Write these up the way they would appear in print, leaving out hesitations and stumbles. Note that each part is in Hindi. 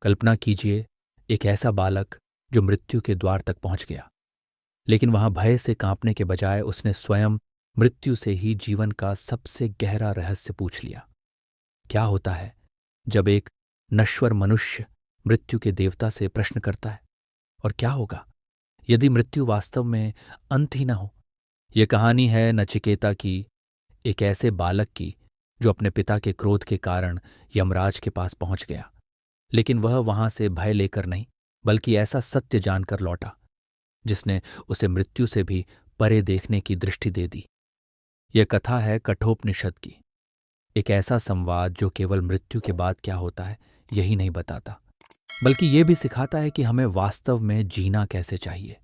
कल्पना कीजिए, एक ऐसा बालक जो मृत्यु के द्वार तक पहुंच गया, लेकिन वहां भय से कांपने के बजाय उसने स्वयं मृत्यु से ही जीवन का सबसे गहरा रहस्य पूछ लिया। क्या होता है जब एक नश्वर मनुष्य मृत्यु के देवता से प्रश्न करता है? और क्या होगा यदि मृत्यु वास्तव में अंत ही न हो? यह कहानी है नचिकेता की, एक ऐसे बालक की जो अपने पिता के क्रोध के कारण यमराज के पास पहुंच गया, लेकिन वह वहां से भय लेकर नहीं, बल्कि ऐसा सत्य जानकर लौटा जिसने उसे मृत्यु से भी परे देखने की दृष्टि दे दी। यह कथा है कठोपनिषद की, एक ऐसा संवाद जो केवल मृत्यु के बाद क्या होता है यही नहीं बताता, बल्कि यह भी सिखाता है कि हमें वास्तव में जीना कैसे चाहिए।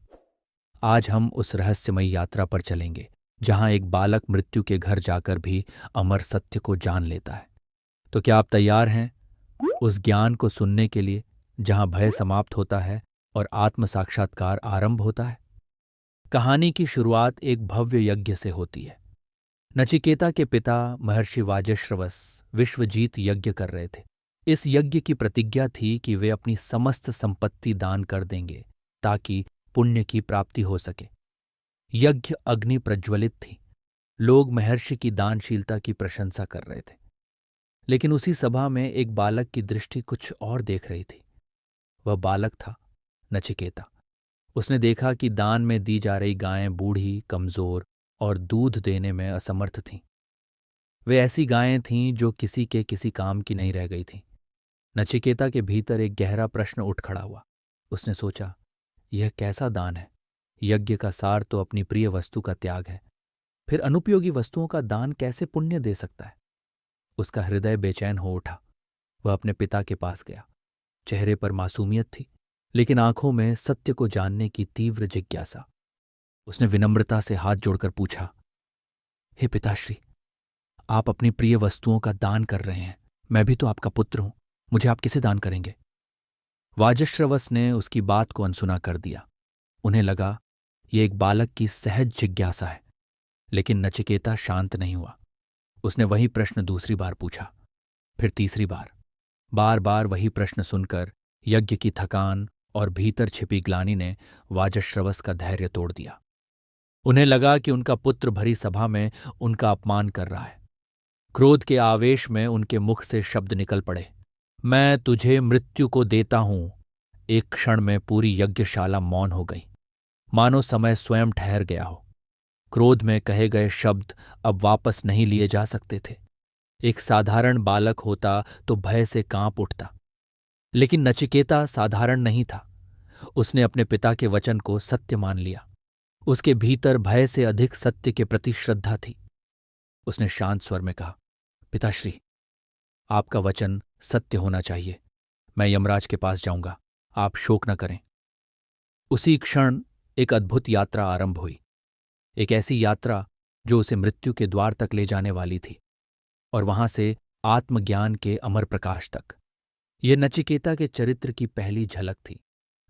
आज हम उस रहस्यमयी यात्रा पर चलेंगे जहां एक बालक मृत्यु के घर जाकर भी अमर सत्य को जान लेता है। तो क्या आप तैयार हैं उस ज्ञान को सुनने के लिए जहां भय समाप्त होता है और आत्म साक्षात्कार आरंभ होता है? कहानी की शुरुआत एक भव्य यज्ञ से होती है। नचिकेता के पिता महर्षि वाजश्रवस विश्वजीत यज्ञ कर रहे थे। इस यज्ञ की प्रतिज्ञा थी कि वे अपनी समस्त संपत्ति दान कर देंगे ताकि पुण्य की प्राप्ति हो सके। यज्ञ अग्नि प्रज्वलित थी। लोग महर्षि की दानशीलता की प्रशंसा कर रहे थे, लेकिन उसी सभा में एक बालक की दृष्टि कुछ और देख रही थी। वह बालक था नचिकेता। उसने देखा कि दान में दी जा रही गायें बूढ़ी, कमजोर और दूध देने में असमर्थ थीं। वे ऐसी गायें थीं जो किसी के किसी काम की नहीं रह गई थीं। नचिकेता के भीतर एक गहरा प्रश्न उठ खड़ा हुआ। उसने सोचा, यह कैसा दान है? यज्ञ का सार तो अपनी प्रिय वस्तु का त्याग है, फिर अनुपयोगी वस्तुओं का दान कैसे पुण्य दे सकता है? उसका हृदय बेचैन हो उठा। वह अपने पिता के पास गया। चेहरे पर मासूमियत थी, लेकिन आंखों में सत्य को जानने की तीव्र जिज्ञासा। उसने विनम्रता से हाथ जोड़कर पूछा, हे पिताश्री, आप अपनी प्रिय वस्तुओं का दान कर रहे हैं। मैं भी तो आपका पुत्र हूं, मुझे आप किसे दान करेंगे? वाजश्रवस ने उसकी बात को अनसुना कर दिया। उन्हें लगा यह एक बालक की सहज जिज्ञासा है, लेकिन नचिकेता शांत नहीं हुआ। उसने वही प्रश्न दूसरी बार पूछा, फिर तीसरी बार। बार बार वही प्रश्न सुनकर यज्ञ की थकान और भीतर छिपी ग्लानि ने वाजश्रवस का धैर्य तोड़ दिया। उन्हें लगा कि उनका पुत्र भरी सभा में उनका अपमान कर रहा है। क्रोध के आवेश में उनके मुख से शब्द निकल पड़े, मैं तुझे मृत्यु को देता हूं। एक क्षण में पूरी यज्ञशाला मौन हो गई, मानो समय स्वयं ठहर गया हो। क्रोध में कहे गए शब्द अब वापस नहीं लिए जा सकते थे। एक साधारण बालक होता तो भय से कांप उठता, लेकिन नचिकेता साधारण नहीं था। उसने अपने पिता के वचन को सत्य मान लिया। उसके भीतर भय से अधिक सत्य के प्रति श्रद्धा थी। उसने शांत स्वर में कहा, पिताश्री, आपका वचन सत्य होना चाहिए। मैं यमराज के पास जाऊंगा, आप शोक न करें। उसी क्षण एक अद्भुत यात्रा आरंभ हुई, एक ऐसी यात्रा जो उसे मृत्यु के द्वार तक ले जाने वाली थी और वहां से आत्मज्ञान के अमर प्रकाश तक। यह नचिकेता के चरित्र की पहली झलक थी।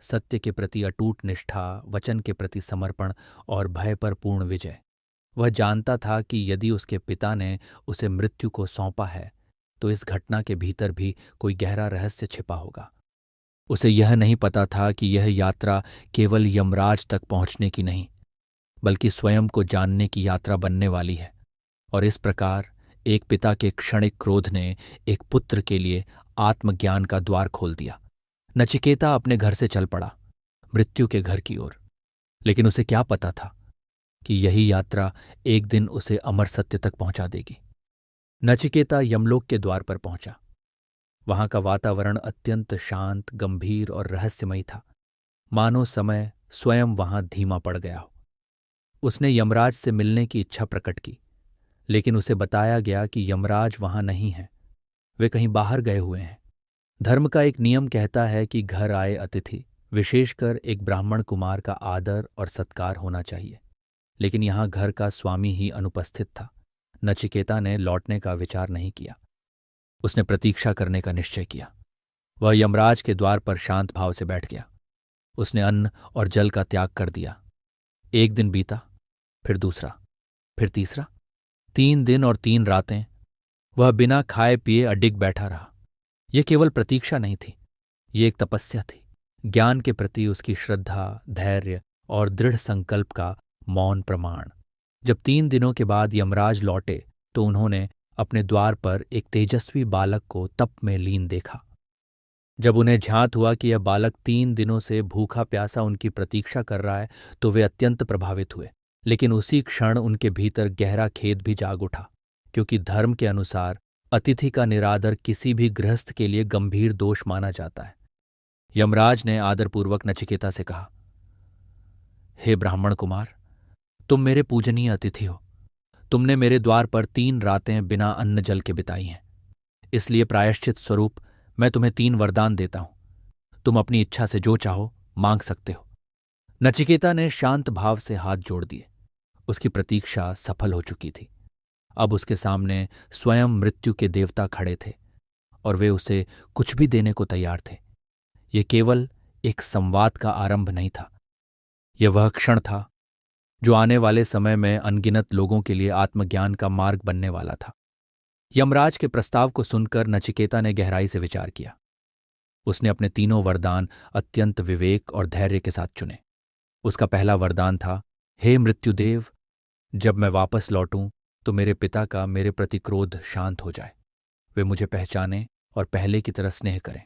सत्य के प्रति अटूट निष्ठा, वचन के प्रति समर्पण और भय पर पूर्ण विजय। वह जानता था कि यदि उसके पिता ने उसे मृत्यु को सौंपा है तो इस घटना के भीतर भी कोई गहरा रहस्य छिपा होगा। उसे यह नहीं पता था कि यह यात्रा केवल यमराज तक पहुंचने की नहीं, बल्कि स्वयं को जानने की यात्रा बनने वाली है। और इस प्रकार एक पिता के क्षणिक क्रोध ने एक पुत्र के लिए आत्मज्ञान का द्वार खोल दिया। नचिकेता अपने घर से चल पड़ा, मृत्यु के घर की ओर। लेकिन उसे क्या पता था कि यही यात्रा एक दिन उसे अमर सत्य तक पहुंचा देगी। नचिकेता यमलोक के द्वार पर पहुंचा। वहां का वातावरण अत्यंत शांत, गंभीर और रहस्यमयी था, मानो समय स्वयं वहां धीमा पड़ गया हो। उसने यमराज से मिलने की इच्छा प्रकट की, लेकिन उसे बताया गया कि यमराज वहां नहीं है, वे कहीं बाहर गए हुए हैं। धर्म का एक नियम कहता है कि घर आए अतिथि, विशेषकर एक ब्राह्मण कुमार, का आदर और सत्कार होना चाहिए, लेकिन यहां घर का स्वामी ही अनुपस्थित था। नचिकेता ने लौटने का विचार नहीं किया। उसने प्रतीक्षा करने का निश्चय किया। वह यमराज के द्वार पर शांत भाव से बैठ गया। उसने अन्न और जल का त्याग कर दिया। एक दिन बीता, फिर दूसरा, फिर तीसरा। 3 दिन और 3 रातें वह बिना खाए पिए अडिग बैठा रहा। यह केवल प्रतीक्षा नहीं थी, ये एक तपस्या थी, ज्ञान के प्रति उसकी श्रद्धा, धैर्य और दृढ़ संकल्प का मौन प्रमाण। जब 3 दिनों के बाद यमराज लौटे तो उन्होंने अपने द्वार पर एक तेजस्वी बालक को तप में लीन देखा। जब उन्हें झांत हुआ कि यह बालक 3 दिनों से भूखा प्यासा उनकी प्रतीक्षा कर रहा है तो वे अत्यंत प्रभावित हुए। लेकिन उसी क्षण उनके भीतर गहरा खेद भी जाग उठा, क्योंकि धर्म के अनुसार अतिथि का निरादर किसी भी गृहस्थ के लिए गंभीर दोष माना जाता है। यमराज ने आदरपूर्वक नचिकेता से कहा, हे ब्राह्मण कुमार, तुम मेरे पूजनीय अतिथि हो। तुमने मेरे द्वार पर 3 रातें बिना अन्न जल के बिताई हैं, इसलिए प्रायश्चित स्वरूप मैं तुम्हें 3 वरदान देता हूं। तुम अपनी इच्छा से जो चाहो मांग सकते हो। नचिकेता ने शांत भाव से हाथ जोड़ दिए। उसकी प्रतीक्षा सफल हो चुकी थी। अब उसके सामने स्वयं मृत्यु के देवता खड़े थे और वे उसे कुछ भी देने को तैयार थे। ये केवल एक संवाद का आरंभ नहीं था, यह वह क्षण था जो आने वाले समय में अनगिनत लोगों के लिए आत्मज्ञान का मार्ग बनने वाला था। यमराज के प्रस्ताव को सुनकर नचिकेता ने गहराई से विचार किया। उसने अपने 3 वरदान अत्यंत विवेक और धैर्य के साथ चुने। उसका पहला वरदान था, हे मृत्युदेव, जब मैं वापस लौटूं तो मेरे पिता का मेरे प्रति क्रोध शांत हो जाए, वे मुझे पहचानें और पहले की तरह स्नेह करें।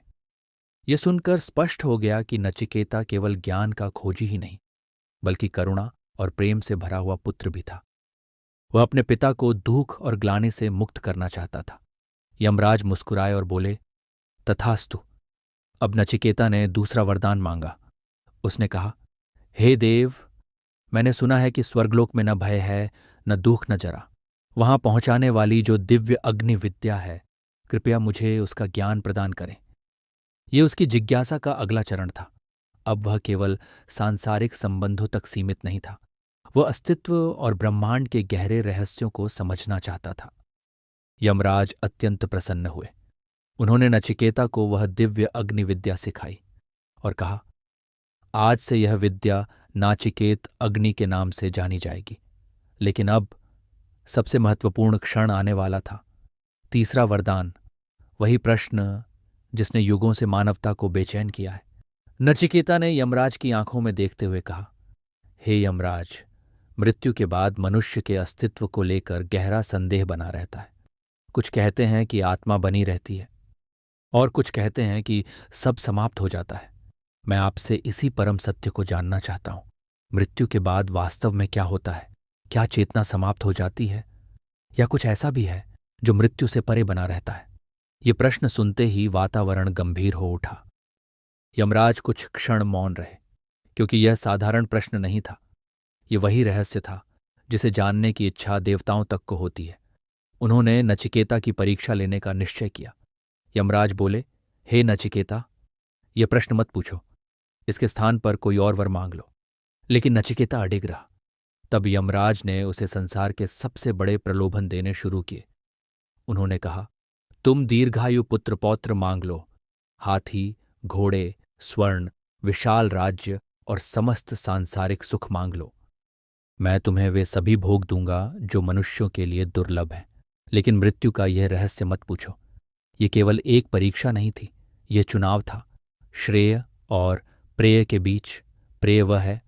यह सुनकर स्पष्ट हो गया कि नचिकेता केवल ज्ञान का खोजी ही नहीं, बल्कि करुणा और प्रेम से भरा हुआ पुत्र भी था। वह अपने पिता को दुख और ग्लानि से मुक्त करना चाहता था। यमराज मुस्कुराए और बोले, तथास्तु। अब नचिकेता ने दूसरा वरदान मांगा। उसने कहा, हे देव, मैंने सुना है कि स्वर्गलोक में न भय है, न दुख, न जरा। वहां पहुंचाने वाली जो दिव्य अग्नि विद्या है, कृपया मुझे उसका ज्ञान प्रदान करें। ये उसकी जिज्ञासा का अगला चरण था। अब वह केवल सांसारिक संबंधों तक सीमित नहीं था, वह अस्तित्व और ब्रह्मांड के गहरे रहस्यों को समझना चाहता था। यमराज अत्यंत प्रसन्न हुए। उन्होंने नचिकेता को वह दिव्य अग्नि विद्या सिखाई और कहा, आज से यह विद्या नाचिकेत अग्नि के नाम से जानी जाएगी। लेकिन अब सबसे महत्वपूर्ण क्षण आने वाला था। तीसरा वरदान, वही प्रश्न जिसने युगों से मानवता को बेचैन किया है। नचिकेता ने यमराज की आंखों में देखते हुए कहा, हे यमराज, मृत्यु के बाद मनुष्य के अस्तित्व को लेकर गहरा संदेह बना रहता है। कुछ कहते हैं कि आत्मा बनी रहती है और कुछ कहते हैं कि सब समाप्त हो जाता है। मैं आपसे इसी परम सत्य को जानना चाहता हूं। मृत्यु के बाद वास्तव में क्या होता है? क्या चेतना समाप्त हो जाती है या कुछ ऐसा भी है जो मृत्यु से परे बना रहता है? ये प्रश्न सुनते ही वातावरण गंभीर हो उठा। यमराज कुछ क्षण मौन रहे, क्योंकि यह साधारण प्रश्न नहीं था। ये वही रहस्य था जिसे जानने की इच्छा देवताओं तक को होती है। उन्होंने नचिकेता की परीक्षा लेने का निश्चय किया। यमराज बोले, हे नचिकेता, यह प्रश्न मत पूछो, इसके स्थान पर कोई और वर मांग लो। लेकिन नचिकेता अडिग रहा। तब यमराज ने उसे संसार के सबसे बड़े प्रलोभन देने शुरू किए। उन्होंने कहा, तुम दीर्घायु पुत्र पौत्र मांग लो, हाथी, घोड़े, स्वर्ण, विशाल राज्य और समस्त सांसारिक सुख मांग लो। मैं तुम्हें वे सभी भोग दूंगा जो मनुष्यों के लिए दुर्लभ हैं। लेकिन मृत्यु का यह रहस्य मत पूछो। ये केवल एक परीक्षा नहीं थी, यह चुनाव था। श्रेय और प्रेय के बीच। प्रेय वह है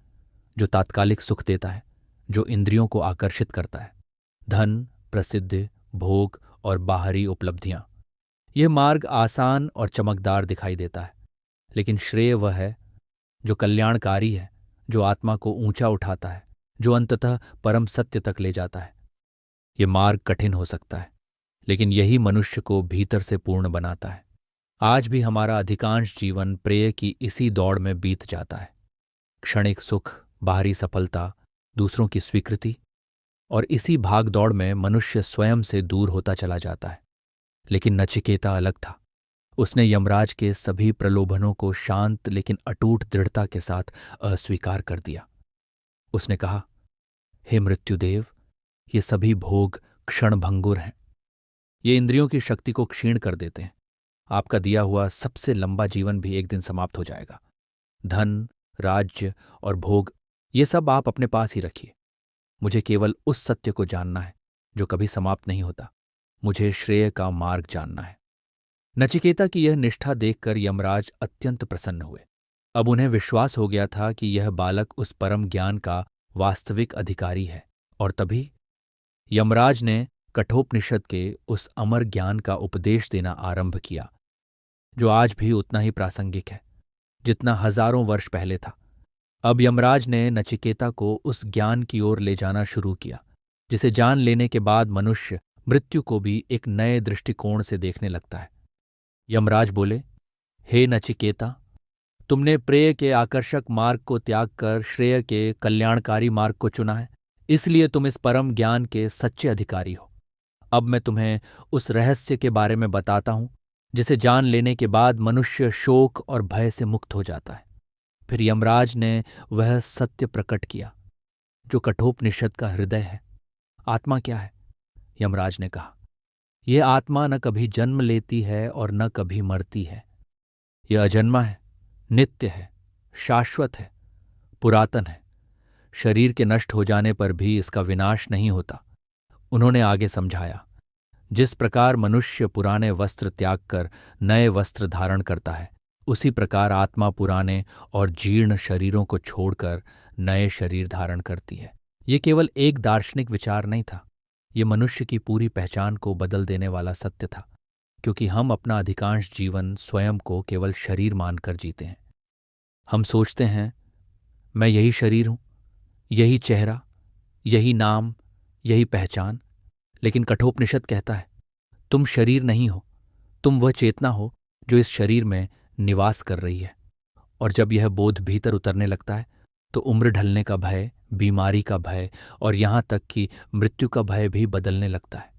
जो तात्कालिक सुख देता है, जो इंद्रियों को आकर्षित करता है, धन, प्रसिद्धि, भोग और बाहरी उपलब्धियां। यह मार्ग आसान और चमकदार दिखाई देता है। लेकिन श्रेय वह है जो कल्याणकारी है, जो आत्मा को ऊंचा उठाता है, जो अंततः परम सत्य तक ले जाता है। यह मार्ग कठिन हो सकता है, लेकिन यही मनुष्य को भीतर से पूर्ण बनाता है। आज भी हमारा अधिकांश जीवन प्रेय की इसी दौड़ में बीत जाता है। क्षणिक सुख, बाहरी सफलता, दूसरों की स्वीकृति, और इसी भाग दौड़ में मनुष्य स्वयं से दूर होता चला जाता है। लेकिन नचिकेता अलग था। उसने यमराज के सभी प्रलोभनों को शांत लेकिन अटूट दृढ़ता के साथ अस्वीकार कर दिया। उसने कहा, हे मृत्युदेव, ये सभी भोग क्षणभंगुर हैं। ये इंद्रियों की शक्ति को क्षीण कर देते हैं। आपका दिया हुआ सबसे लंबा जीवन भी एक दिन समाप्त हो जाएगा। धन, राज्य और भोग, ये सब आप अपने पास ही रखिए। मुझे केवल उस सत्य को जानना है जो कभी समाप्त नहीं होता। मुझे श्रेय का मार्ग जानना है। नचिकेता की यह निष्ठा देखकर यमराज अत्यंत प्रसन्न हुए। अब उन्हें विश्वास हो गया था कि यह बालक उस परम ज्ञान का वास्तविक अधिकारी है। और तभी यमराज ने कठोपनिषद के उस अमर ज्ञान का उपदेश देना आरंभ किया, जो आज भी उतना ही प्रासंगिक है जितना हजारों वर्ष पहले था। अब यमराज ने नचिकेता को उस ज्ञान की ओर ले जाना शुरू किया जिसे जान लेने के बाद मनुष्य मृत्यु को भी एक नए दृष्टिकोण से देखने लगता है। यमराज बोले, हे नचिकेता, तुमने प्रेय के आकर्षक मार्ग को त्याग कर श्रेय के कल्याणकारी मार्ग को चुना है, इसलिए तुम इस परम ज्ञान के सच्चे अधिकारी हो। अब मैं तुम्हें उस रहस्य के बारे में बताता हूं जिसे जान लेने के बाद मनुष्य शोक और भय से मुक्त हो जाता है। फिर यमराज ने वह सत्य प्रकट किया जो कठोपनिषद का हृदय है। आत्मा क्या है? यमराज ने कहा, यह आत्मा न कभी जन्म लेती है और न कभी मरती है। यह अजन्मा है, नित्य है, शाश्वत है, पुरातन है। शरीर के नष्ट हो जाने पर भी इसका विनाश नहीं होता। उन्होंने आगे समझाया, जिस प्रकार मनुष्य पुराने वस्त्र त्याग कर नए वस्त्र धारण करता है, उसी प्रकार आत्मा पुराने और जीर्ण शरीरों को छोड़कर नए शरीर धारण करती है। ये केवल एक दार्शनिक विचार नहीं था, ये मनुष्य की पूरी पहचान को बदल देने वाला सत्य था, क्योंकि हम अपना अधिकांश जीवन स्वयं को केवल शरीर मानकर जीते हैं। हम सोचते हैं, मैं यही शरीर हूं, यही चेहरा, यही नाम, यही पहचान। लेकिन कठोपनिषद कहता है, तुम शरीर नहीं हो, तुम वह चेतना हो जो इस शरीर में निवास कर रही है। और जब यह बोध भीतर उतरने लगता है तो उम्र ढलने का भय, बीमारी का भय और यहां तक कि मृत्यु का भय भी बदलने लगता है,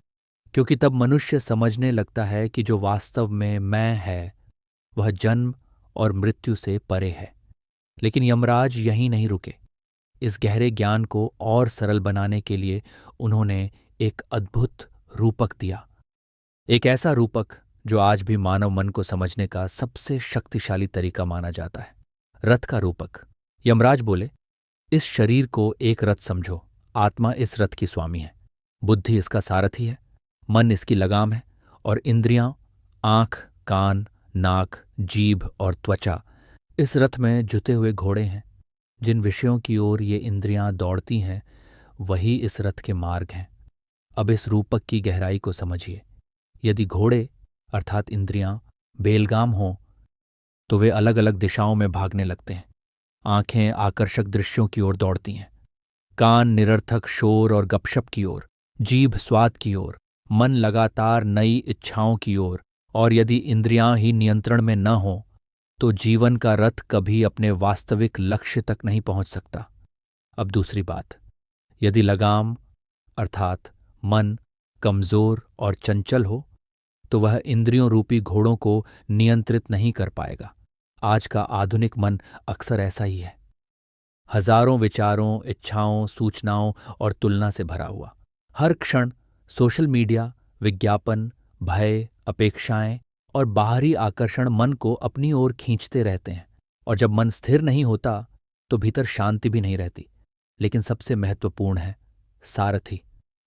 क्योंकि तब मनुष्य समझने लगता है कि जो वास्तव में मैं है वह जन्म और मृत्यु से परे है। लेकिन यमराज यहीं नहीं रुके। इस गहरे ज्ञान को और सरल बनाने के लिए उन्होंने एक अद्भुत रूपक दिया, एक ऐसा रूपक जो आज भी मानव मन को समझने का सबसे शक्तिशाली तरीका माना जाता है, रथ का रूपक। यमराज बोले, इस शरीर को एक रथ समझो। आत्मा इस रथ की स्वामी है, बुद्धि इसका सारथी है, मन इसकी लगाम है और इंद्रियां, आंख, कान, नाक, जीभ और त्वचा इस रथ में जुते हुए घोड़े हैं। जिन विषयों की ओर ये इंद्रियां दौड़ती हैं वही इस रथ के मार्ग हैं। अब इस रूपक की गहराई को समझिए। यदि घोड़े अर्थात इंद्रियां बेलगाम हों तो वे अलग अलग दिशाओं में भागने लगते हैं। आंखें आकर्षक दृश्यों की ओर दौड़ती हैं, कान निरर्थक शोर और गपशप की ओर, जीभ स्वाद की ओर, मन लगातार नई इच्छाओं की ओर। और यदि इंद्रियां ही नियंत्रण में न हों तो जीवन का रथ कभी अपने वास्तविक लक्ष्य तक नहीं पहुंच सकता। अब दूसरी बात, यदि लगाम अर्थात मन कमजोर और चंचल हो तो वह इंद्रियों रूपी घोड़ों को नियंत्रित नहीं कर पाएगा। आज का आधुनिक मन अक्सर ऐसा ही है, हजारों विचारों, इच्छाओं, सूचनाओं और तुलना से भरा हुआ। हर क्षण सोशल मीडिया, विज्ञापन, भय, अपेक्षाएं और बाहरी आकर्षण मन को अपनी ओर खींचते रहते हैं। और जब मन स्थिर नहीं होता तो भीतर शांति भी नहीं रहती। लेकिन सबसे महत्वपूर्ण है सारथी।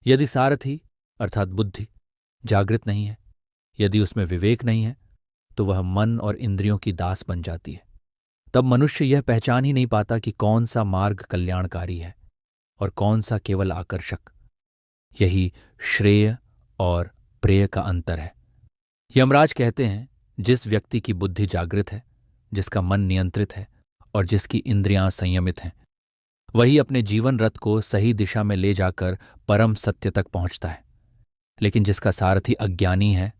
यदि सारथी अर्थात बुद्धि जागृत नहीं है, यदि उसमें विवेक नहीं है, तो वह मन और इंद्रियों की दास बन जाती है। तब मनुष्य यह पहचान ही नहीं पाता कि कौन सा मार्ग कल्याणकारी है और कौन सा केवल आकर्षक। यही श्रेय और प्रेय का अंतर है। यमराज कहते हैं, जिस व्यक्ति की बुद्धि जागृत है, जिसका मन नियंत्रित है और जिसकी इंद्रियां संयमित हैं, वही अपने जीवन रथ को सही दिशा में ले जाकर परम सत्य तक पहुंचता है। लेकिन जिसका सारथी अज्ञानी है,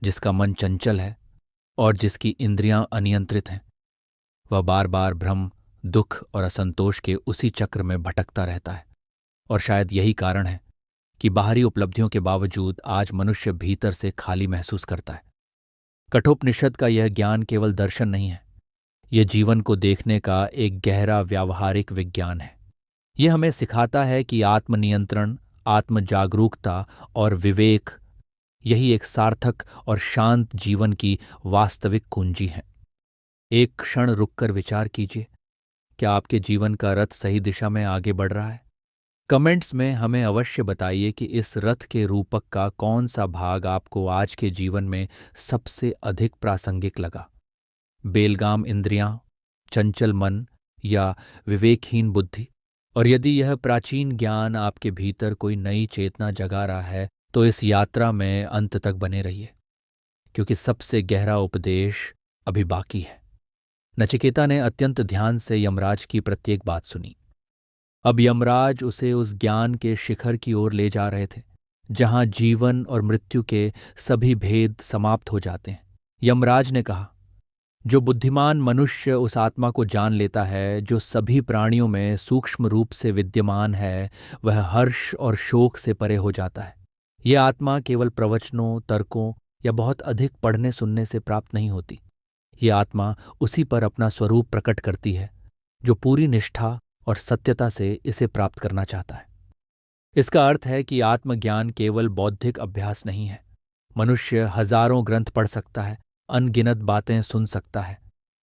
जिसका मन चंचल है और जिसकी इंद्रियां अनियंत्रित हैं, वह बार बार भ्रम, दुख और असंतोष के उसी चक्र में भटकता रहता है। और शायद यही कारण है कि बाहरी उपलब्धियों के बावजूद आज मनुष्य भीतर से खाली महसूस करता है। कठोपनिषद का यह ज्ञान केवल दर्शन नहीं है, यह जीवन को देखने का एक गहरा व्यावहारिक विज्ञान है। यह हमें सिखाता है कि आत्मनियंत्रण, आत्मजागरूकता और विवेक यही एक सार्थक और शांत जीवन की वास्तविक कुंजी है। एक क्षण रुककर विचार कीजिए, क्या आपके जीवन का रथ सही दिशा में आगे बढ़ रहा है? कमेंट्स में हमें अवश्य बताइए कि इस रथ के रूपक का कौन सा भाग आपको आज के जीवन में सबसे अधिक प्रासंगिक लगा। बेलगाम इंद्रियां, चंचल मन या विवेकहीन बुद्धि। और यदि यह प्राचीन ज्ञान आपके भीतर कोई नई चेतना जगा रहा है तो इस यात्रा में अंत तक बने रहिए, क्योंकि सबसे गहरा उपदेश अभी बाकी है। नचिकेता ने अत्यंत ध्यान से यमराज की प्रत्येक बात सुनी। अब यमराज उसे उस ज्ञान के शिखर की ओर ले जा रहे थे जहां जीवन और मृत्यु के सभी भेद समाप्त हो जाते हैं। यमराज ने कहा, जो बुद्धिमान मनुष्य उस आत्मा को जान लेता है जो सभी प्राणियों में सूक्ष्म रूप से विद्यमान है, वह हर्ष और शोक से परे हो जाता है। यह आत्मा केवल प्रवचनों, तर्कों या बहुत अधिक पढ़ने सुनने से प्राप्त नहीं होती। यह आत्मा उसी पर अपना स्वरूप प्रकट करती है जो पूरी निष्ठा और सत्यता से इसे प्राप्त करना चाहता है। इसका अर्थ है कि आत्मज्ञान केवल बौद्धिक अभ्यास नहीं है। मनुष्य हजारों ग्रंथ पढ़ सकता है, अनगिनत बातें सुन सकता है,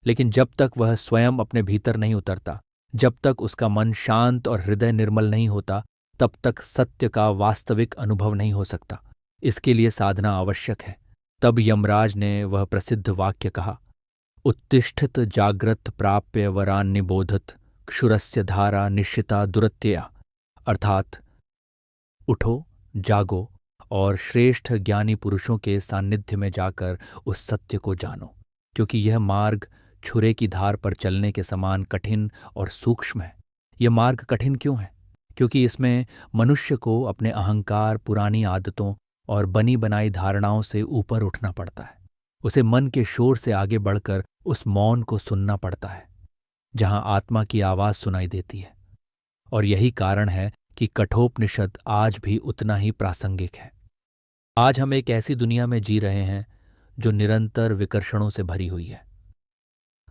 लेकिन जब तक वह स्वयं अपने भीतर नहीं उतरता, जब तक उसका मन शांत और हृदय निर्मल नहीं होता, तब तक सत्य का वास्तविक अनुभव नहीं हो सकता। इसके लिए साधना आवश्यक है। तब यमराज ने वह प्रसिद्ध वाक्य कहा, उत्तिष्ठित जाग्रत प्राप्य वरान निबोधत क्षुरस्य धारा निश्चिता दुरत्यया। अर्थात उठो, जागो और श्रेष्ठ ज्ञानी पुरुषों के सान्निध्य में जाकर उस सत्य को जानो, क्योंकि यह मार्ग छुरे की धार पर चलने के समान कठिन और सूक्ष्म है। यह मार्ग कठिन क्यों है? क्योंकि इसमें मनुष्य को अपने अहंकार, पुरानी आदतों और बनी बनाई धारणाओं से ऊपर उठना पड़ता है। उसे मन के शोर से आगे बढ़कर उस मौन को सुनना पड़ता है जहां आत्मा की आवाज सुनाई देती है। और यही कारण है कि कठोपनिषद आज भी उतना ही प्रासंगिक है। आज हम एक ऐसी दुनिया में जी रहे हैं जो निरंतर विकर्षणों से भरी हुई है।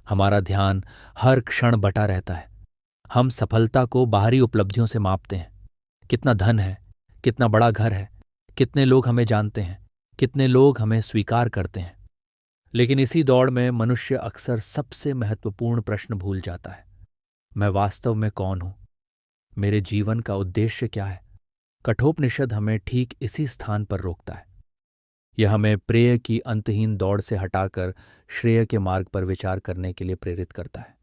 हमारा ध्यान हर क्षण बटा रहता है। हम सफलता को बाहरी उपलब्धियों से मापते हैं। कितना धन है, कितना बड़ा घर है, कितने लोग हमें जानते हैं, कितने लोग हमें स्वीकार करते हैं। लेकिन इसी दौड़ में मनुष्य अक्सर सबसे महत्वपूर्ण प्रश्न भूल जाता है। मैं वास्तव में कौन हूं? मेरे जीवन का उद्देश्य क्या है? कठोपनिषद हमें ठीक इसी स्थान पर रोकता है। यह हमें प्रेय की अंतहीन दौड़ से हटाकर श्रेय के मार्ग पर विचार करने के लिए प्रेरित करता है।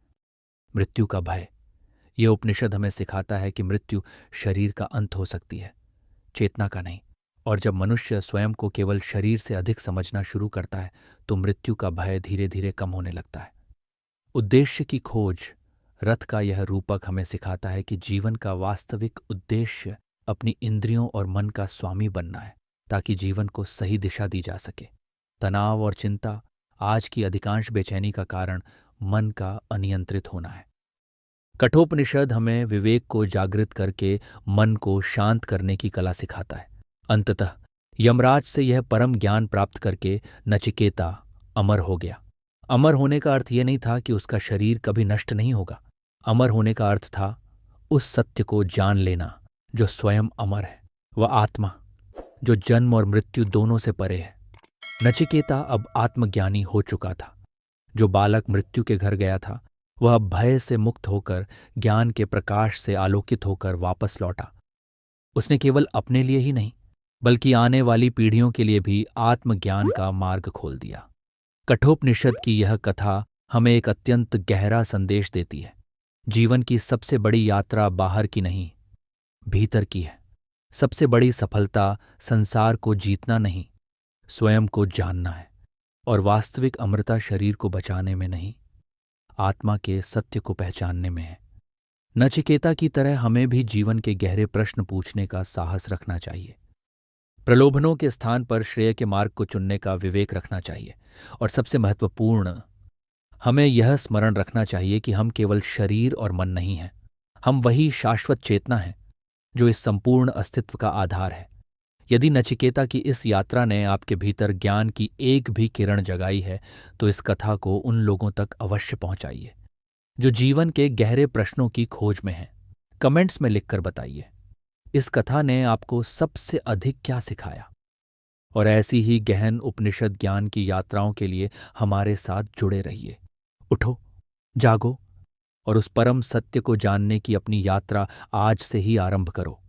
मृत्यु का भय। यह उपनिषद हमें सिखाता है कि मृत्यु शरीर का अंत हो सकती है, चेतना का नहीं। और जब मनुष्य स्वयं को केवल शरीर से अधिक समझना शुरू करता है तो मृत्यु का भय धीरे धीरे कम होने लगता है। उद्देश्य की खोज। रथ का यह रूपक हमें सिखाता है कि जीवन का वास्तविक उद्देश्य अपनी इंद्रियों और मन का स्वामी बनना है, ताकि जीवन को सही दिशा दी जा सके। तनाव और चिंता, आज की अधिकांश बेचैनी का कारण मन का अनियंत्रित होना है। कठोपनिषद हमें विवेक को जागृत करके मन को शांत करने की कला सिखाता है। अंततः यमराज से यह परम ज्ञान प्राप्त करके नचिकेता अमर हो गया। अमर होने का अर्थ यह नहीं था कि उसका शरीर कभी नष्ट नहीं होगा। अमर होने का अर्थ था उस सत्य को जान लेना जो स्वयं अमर है, वह आत्मा जो जन्म और मृत्यु दोनों से परे है। नचिकेता अब आत्मज्ञानी हो चुका था। जो बालक मृत्यु के घर गया था वह अब भय से मुक्त होकर ज्ञान के प्रकाश से आलोकित होकर वापस लौटा। उसने केवल अपने लिए ही नहीं बल्कि आने वाली पीढ़ियों के लिए भी आत्मज्ञान का मार्ग खोल दिया। कठोपनिषद की यह कथा हमें एक अत्यंत गहरा संदेश देती है। जीवन की सबसे बड़ी यात्रा बाहर की नहीं, भीतर की है। सबसे बड़ी सफलता संसार को जीतना नहीं, स्वयं को जानना है। और वास्तविक अमरता शरीर को बचाने में नहीं, आत्मा के सत्य को पहचानने में है। नचिकेता की तरह हमें भी जीवन के गहरे प्रश्न पूछने का साहस रखना चाहिए। प्रलोभनों के स्थान पर श्रेय के मार्ग को चुनने का विवेक रखना चाहिए। और सबसे महत्वपूर्ण, हमें यह स्मरण रखना चाहिए कि हम केवल शरीर और मन नहीं हैं। हम वही शाश्वत चेतना हैं जो इस संपूर्ण अस्तित्व का आधार है। यदि नचिकेता की इस यात्रा ने आपके भीतर ज्ञान की एक भी किरण जगाई है तो इस कथा को उन लोगों तक अवश्य पहुंचाइए जो जीवन के गहरे प्रश्नों की खोज में हैं। कमेंट्स में लिखकर बताइए, इस कथा ने आपको सबसे अधिक क्या सिखाया? और ऐसी ही गहन उपनिषद ज्ञान की यात्राओं के लिए हमारे साथ जुड़े रहिए। उठो, जागो और उस परम सत्य को जानने की अपनी यात्रा आज से ही आरंभ करो।